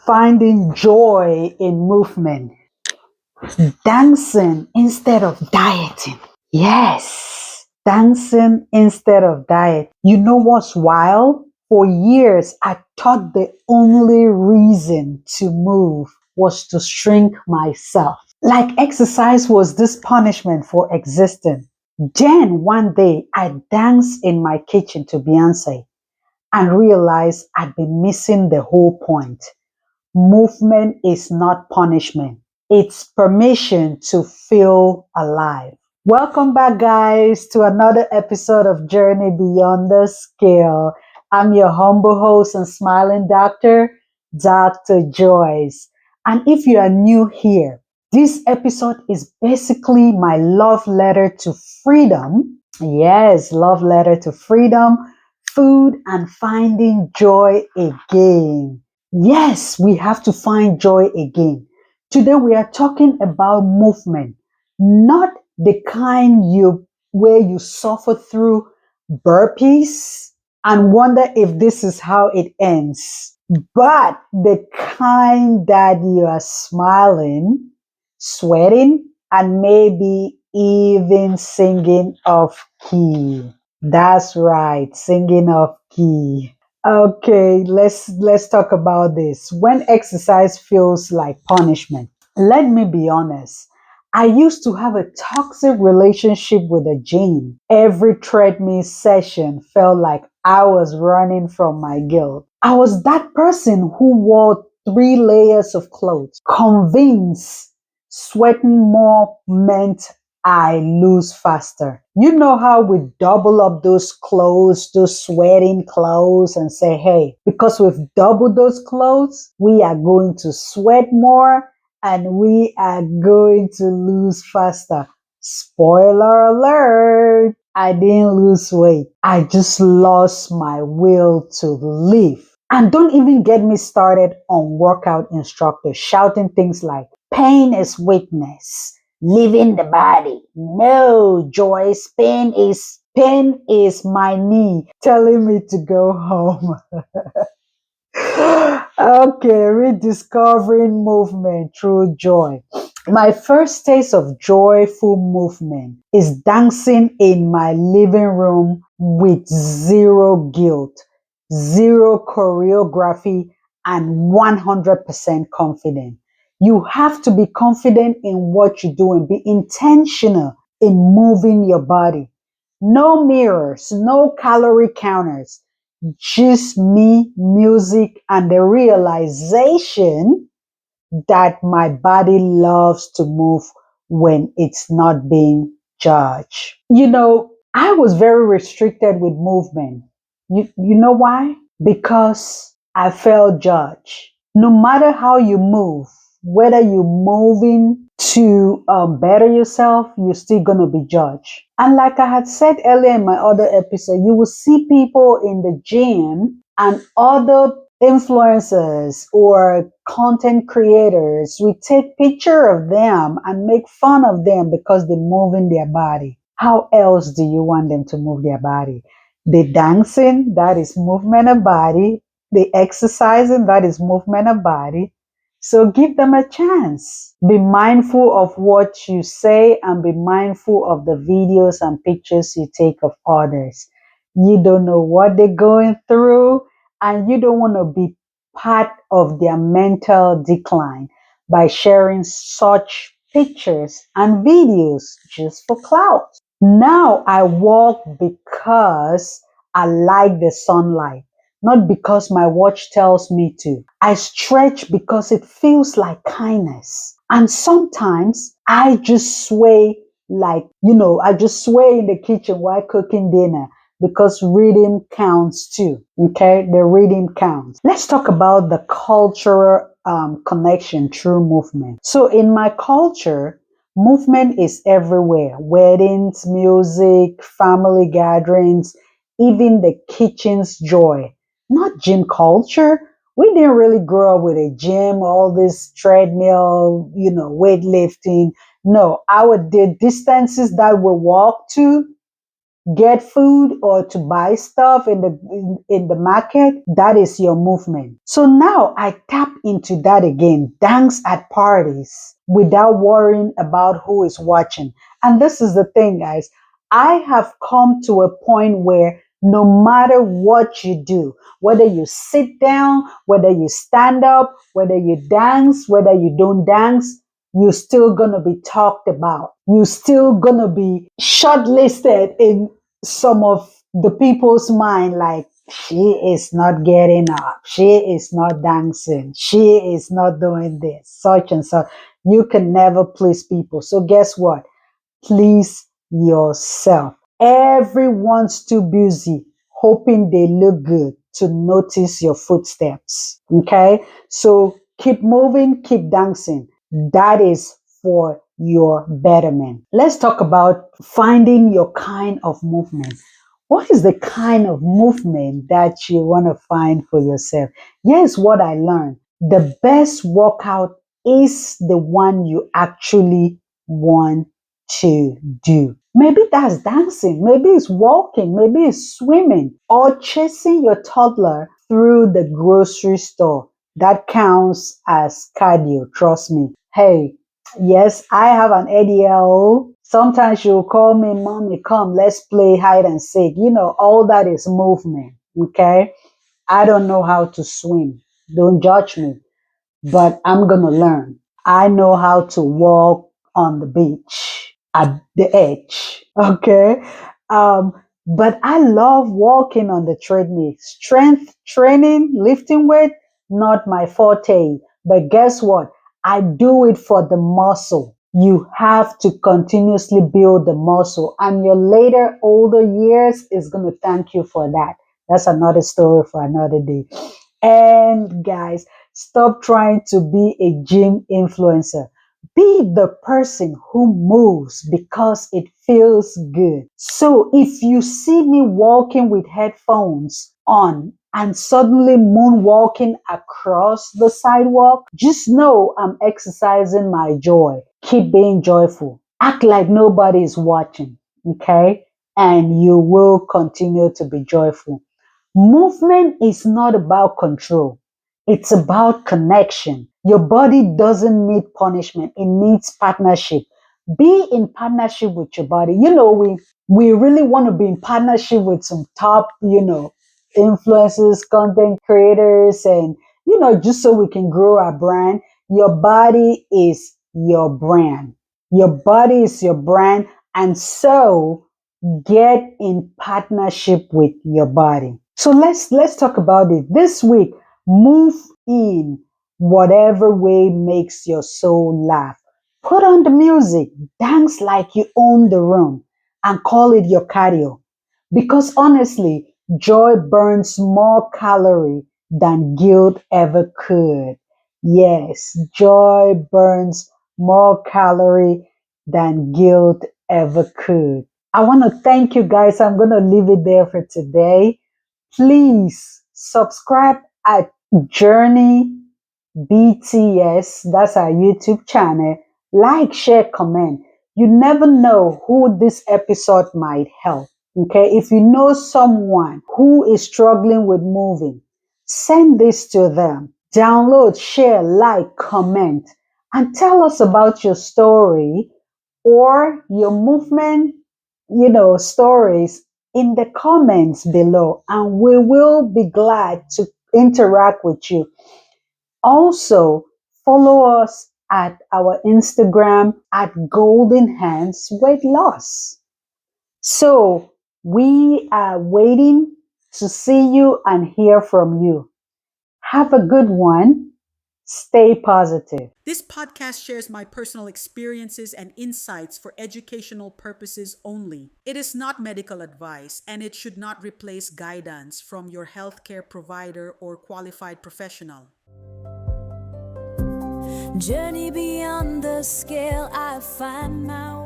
Finding joy in movement, dancing instead of dieting. Yes, dancing instead of diet. You know what's wild? For years, I thought the only reason to move was to shrink myself. Like exercise was this punishment for existing. Then one day, I danced in my kitchen to Beyonce and realized I'd been missing the whole point. Movement is not punishment. It's permission to feel alive. Welcome back, guys, to another episode of Journey Beyond the Scale. I'm your humble host and smiling doctor, Dr. Joice. And if you are new here, this episode is basically my love letter to freedom. Yes, love letter to freedom, food, and finding joy again. Yes, we have to find joy again. Today we are talking about movement, not the kind where you suffer through burpees and wonder if this is how it ends, but the kind that you are smiling, sweating, and maybe even singing off key. That's right, singing off key. Okay, let's talk about this. When exercise feels like punishment. Let me be honest. I used to have a toxic relationship with the gym. Every treadmill session felt like I was running from my guilt. I was that person who wore 3 layers of clothes, convinced sweating more meant I lose faster. You know how we double up those clothes, those sweating clothes, and say, hey, because we've doubled those clothes, we are going to sweat more and we are going to lose faster. Spoiler alert, I didn't lose weight. I just lost my will to live. And don't even get me started on workout instructors shouting things like, pain is weakness. Leaving the body. No, Joyce, pain is my knee telling me to go home. Okay, rediscovering movement through joy. My first taste of joyful movement is dancing in my living room with zero guilt, zero choreography, and 100% confident. You have to be confident in what you're doing, be intentional in moving your body. No mirrors, no calorie counters, just me, music, and the realization that my body loves to move when it's not being judged. I was very restricted with movement. You know why? Because I felt judged. No matter how you move, whether you're moving to better yourself, you're still going to be judged. And like I had said earlier in my other episode, you will see people in the gym and other influencers or content creators. We take picture of them and make fun of them because they're moving their body. How else do you want them to move their body? The dancing, that is movement of body. The exercising, that is movement of body. So give them a chance. Be mindful of what you say and be mindful of the videos and pictures you take of others. You don't know what they're going through, and you don't want to be part of their mental decline by sharing such pictures and videos just for clout. Now I walk because I like the sunlight, not because my watch tells me to. I stretch because it feels like kindness. And sometimes I just sway I just sway in the kitchen while cooking dinner because reading counts too. Okay, the reading counts. Let's talk about the cultural connection through movement. So in my culture, movement is everywhere. Weddings, music, family gatherings, even the kitchen's joy. Not gym culture. We didn't really grow up with a gym, all this treadmill, weightlifting. No, the distances that we walk to, get food or to buy stuff in the market, that is your movement. So now I tap into that again, dance at parties without worrying about who is watching. And this is the thing, guys. I have come to a point where no matter what you do, whether you sit down, whether you stand up, whether you dance, whether you don't dance, you're still gonna be talked about. You're still gonna be shortlisted in some of the people's mind, like, she is not getting up, she is not dancing, she is not doing this, such and such. You can never please people. So guess what? Please yourself. Everyone's too busy hoping they look good to notice your footsteps. Okay? So keep moving, keep dancing. That is for your betterment. Let's talk about finding your kind of movement. What is the kind of movement that you want to find for yourself? Here's what I learned. The best workout is the one you actually want to do. Maybe that's dancing, maybe it's walking, maybe it's swimming, or chasing your toddler through the grocery store. That counts as cardio, trust me. Hey, yes, I have an ADL. Sometimes she'll call me, Mommy, come, let's play hide and seek. All that is movement, okay? I don't know how to swim. Don't judge me, but I'm going to learn. I know how to walk on the beach at the edge. Okay. Um, but I love walking on the treadmill. Strength training, lifting weight, not my forte. But guess what? I do it for the muscle. You have to continuously build the muscle, and your later, older years is going to thank you for that. That's another story for another day. And guys, stop trying to be a gym influencer. Be the person who moves because it feels good. So if you see me walking with headphones on and suddenly moonwalking across the sidewalk, just know I'm exercising my joy. Keep being joyful. Act like nobody is watching, okay? And you will continue to be joyful. Movement is not about control. It's about connection. Your body doesn't need punishment. It needs partnership. Be in partnership with your body. We really want to be in partnership with some top, influencers, content creators, and, just so we can grow our brand. Your body is your brand. Your body is your brand. And so get in partnership with your body. So let's talk about it. This week, move in whatever way makes your soul laugh. Put on the music, dance like you own the room, and call it your cardio. Because honestly, joy burns more calorie than guilt ever could. Yes, joy burns more calorie than guilt ever could. I want to thank you guys. I'm going to leave it there for today. Please subscribe at Journey BTS. That's our YouTube channel. Like, share, comment. You never know who this episode might help. Okay. If you know someone who is struggling with moving, send this to them. Download, share, like, comment, and tell us about your story or your movement, stories in the comments below, and we will be glad to interact with you. Also, follow us at our Instagram at Golden Hands Weight Loss. So we are waiting to see you and hear from you. Have a good one. Stay positive. This podcast shares my personal experiences and insights for educational purposes only. It is not medical advice, and it should not replace guidance from your healthcare provider or qualified professional. Journey beyond the scale, I find my way.